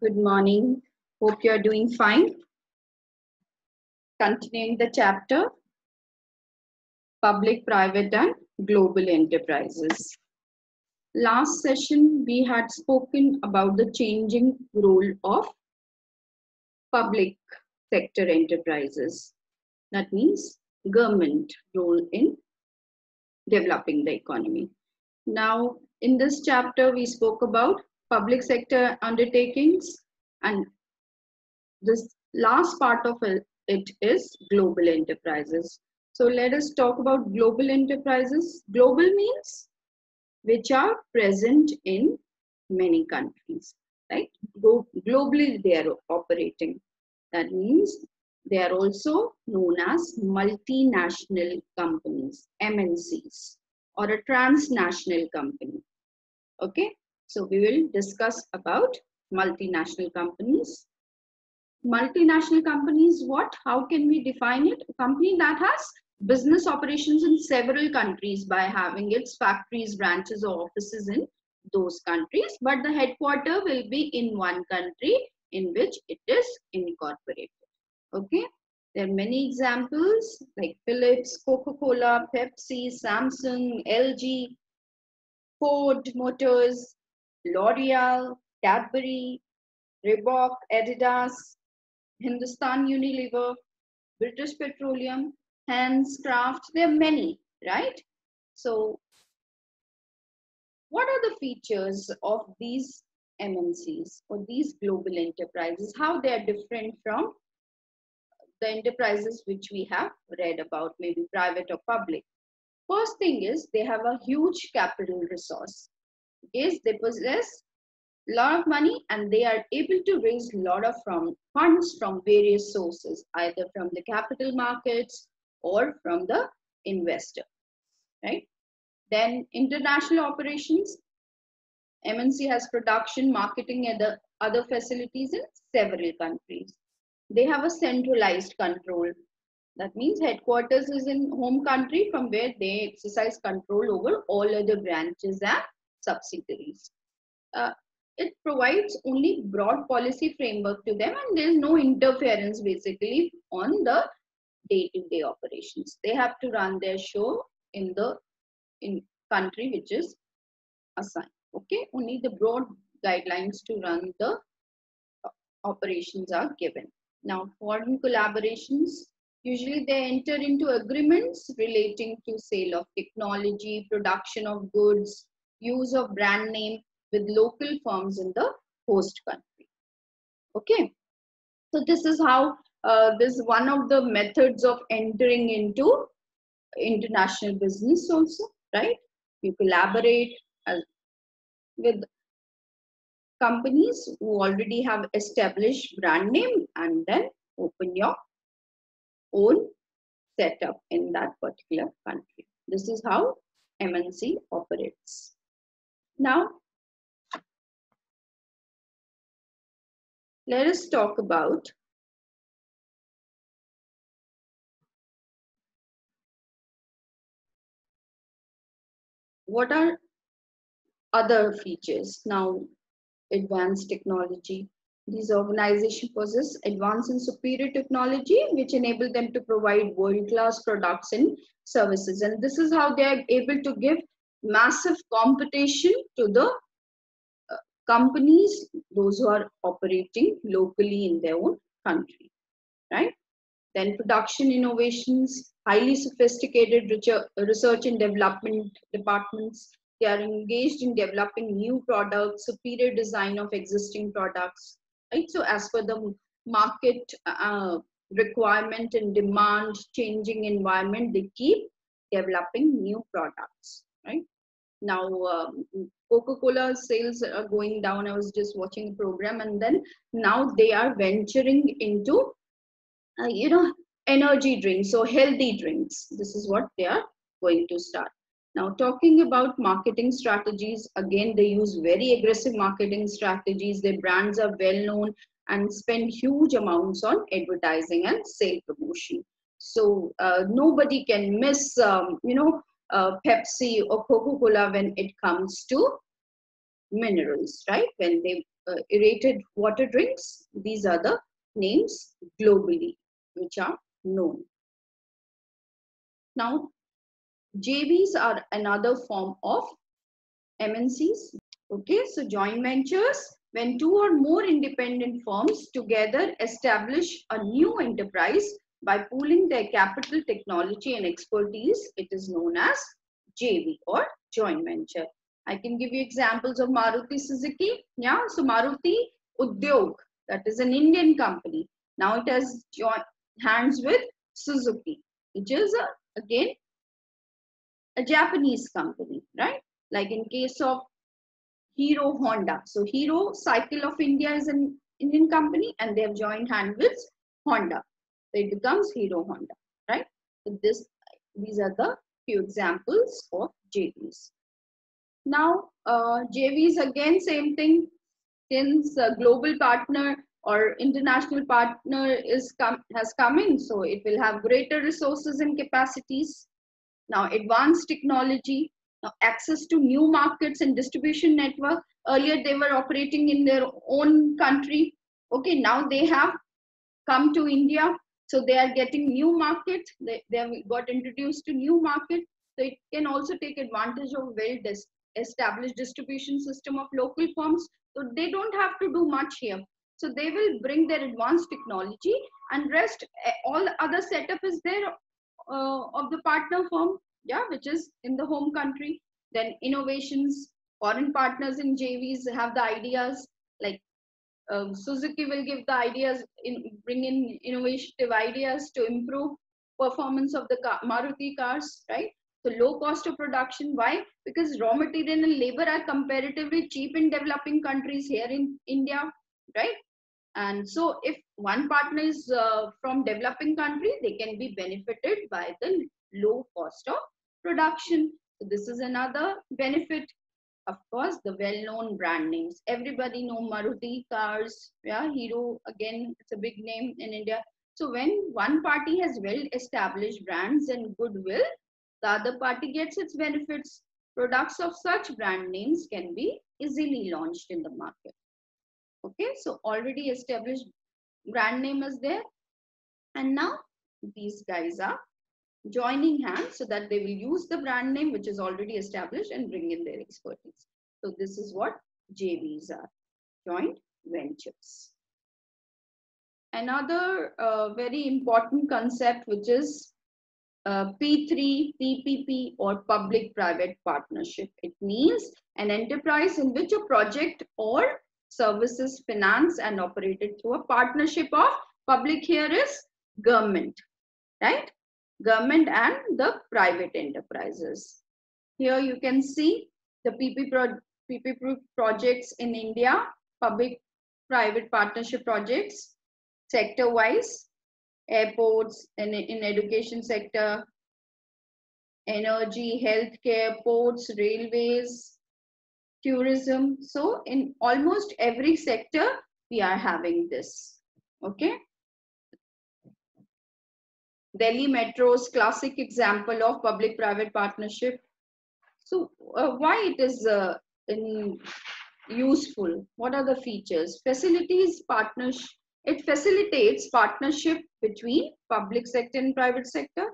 Good morning. Hope you are doing fine. Continuing the chapter, Public, Private and Global Enterprises. Last session, we had spoken about the changing role of public sector enterprises. That means government role in developing the economy. Now, in this chapter, we spoke about public sector undertakings, and this last part of it is global enterprises. So let us talk about global enterprises. Global means which are present in many countries, right? Globally they are operating. That means they are also known as multinational companies, MNCs, or a transnational company. Okay, so we will discuss about multinational companies. Multinational companies, what? How can we define it? A company that has business operations in several countries by having its factories, branches, or offices in those countries, but the headquarter will be in one country in which it is incorporated. Okay, there are many examples like Philips, Coca-Cola, Pepsi, Samsung, LG, Ford Motors, L'Oreal, Cadbury, Reebok, Adidas, Hindustan Unilever, British Petroleum, Hans, Kraft, there are many, right? So what are the features of these MNCs or these global enterprises? How they are different from the enterprises which we have read about, maybe private or public? First thing is they have a huge capital resource. Yes, they possess lot of money and they are able to raise a lot of funds from various sources, either from the capital markets or from the investor, right? Then international operations. MNC has production, marketing and the other facilities in several countries. They have a centralized control. That means headquarters is in home country from where they exercise control over all other branches and subsidiaries. It provides only broad policy framework to them and there is no interference basically on the day-to-day operations. They have to run their show in the country which is assigned. Okay, only the broad guidelines to run the operations are given. Now, foreign collaborations, usually they enter into agreements relating to sale of technology, production of goods, use of brand name with local firms in the host country. Okay, so this is how this is one of the methods of entering into international business also, right? You collaborate with companies who already have established brand name and then open your own setup in that particular country. This is how MNC operates. Now, let us talk about what are other features. Now, advanced technology. These organizations possess advanced and superior technology which enable them to provide world-class products and services. And this is how they are able to give massive competition to the companies, those who are operating locally in their own country, right? Then production innovations, highly sophisticated research and development departments. They are engaged in developing new products, superior design of existing products, right? So as per the market requirement and demand, changing environment, they keep developing new products, right? Now, Coca-Cola sales are going down. I was just watching the program and then now they are venturing into energy drinks, so healthy drinks. This is what they are going to start. Now, talking about marketing strategies, again, they use very aggressive marketing strategies. Their brands are well known and spend huge amounts on advertising and sale promotion. So nobody can miss, Pepsi or Coca-Cola when it comes to minerals, right? When they aerated water drinks. These are the names globally which are known. Now, JVs are another form of MNCs. Okay, so joint ventures, when two or more independent firms together establish a new enterprise by pooling their capital, technology, and expertise, it is known as JV or joint venture. I can give you examples of Maruti Suzuki. Yeah, so Maruti Udyog, that is an Indian company. Now it has joined hands with Suzuki, which is again a Japanese company, right? Like in case of Hero Honda. So Hero Cycle of India is an Indian company and they have joined hand with Honda. So it becomes Hero Honda, right? So these are the few examples of JVs. Now, JVs again, same thing. Since a global partner or international partner has come in, so it will have greater resources and capacities. Now, advanced technology, now access to new markets and distribution network. Earlier, they were operating in their own country. Okay, now they have come to India. So they are getting new market. They have got introduced to new market. So it can also take advantage of well-established distribution system of local firms. So they don't have to do much here. So they will bring their advanced technology and rest, all other setup is there of the partner firm, yeah, which is in the home country. Then innovations, foreign partners in JVs have the ideas, like Suzuki will give the ideas, bring in innovative ideas to improve performance of the Maruti cars, right? So low cost of production. Why? Because raw material and labor are comparatively cheap in developing countries here in India, right? And so if one partner is from developing country, they can be benefited by the low cost of production. So this is another benefit. Of course, the well-known brand names. Everybody know Maruti cars, yeah, Hero, again, it's a big name in India. So when one party has well-established brands and goodwill, the other party gets its benefits. Products of such brand names can be easily launched in the market. Okay, so already established brand name is there. And now these guys are joining hands so that they will use the brand name which is already established and bring in their expertise. So this is what JVs are, joint ventures. Another very important concept which is P3, PPP or public-private partnership. It means an enterprise in which a project or services financed and operated through a partnership of public, here is government, right? Government and the private enterprises. Here you can see the PPP projects in India, public-private partnership projects, sector-wise, airports, in education sector, energy, healthcare, ports, railways, tourism. So in almost every sector, we are having this, okay? Delhi Metro's classic example of public-private partnership. So why it is useful? What are the features? It facilitates partnership between public sector and private sector.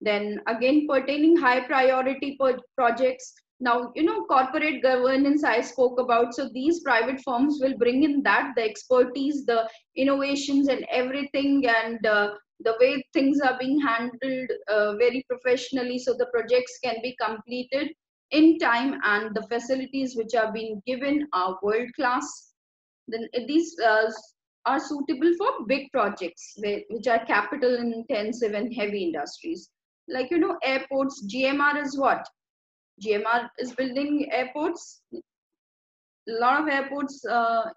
Then again, pertaining high priority projects. Now, you know, corporate governance I spoke about. So these private firms will bring in that, the expertise, the innovations and everything, and the way things are being handled very professionally. So the projects can be completed in time and the facilities which are being given are world class. Then these are suitable for big projects which are capital intensive and heavy industries. Like, you know, airports, GMR is what? GMR is building airports, a lot of airports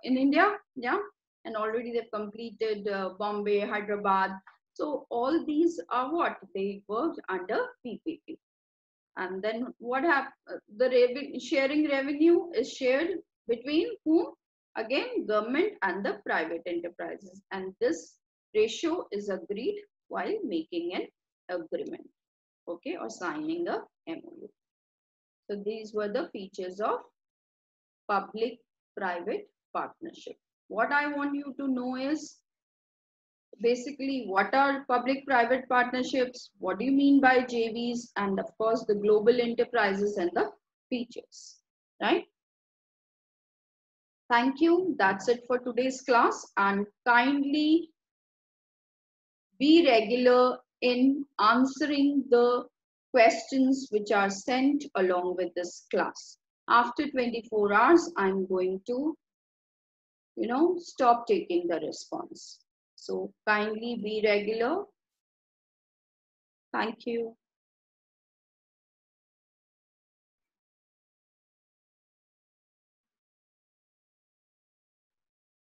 in India, yeah, and already they've completed Bombay, Hyderabad. So all these are what? They worked under PPP. And then what happens? The sharing revenue is shared between whom? Again, government and the private enterprises. And this ratio is agreed while making an agreement, okay, or signing a MOU. So these were the features of public-private partnership. What I want you to know is basically what are public-private partnerships, what do you mean by JVs, and of course the global enterprises and the features, right? Thank you. That's it for today's class, and kindly be regular in answering the questions which are sent along with this class. After 24 hours, I'm going to, stop taking the response. So kindly be regular. Thank you.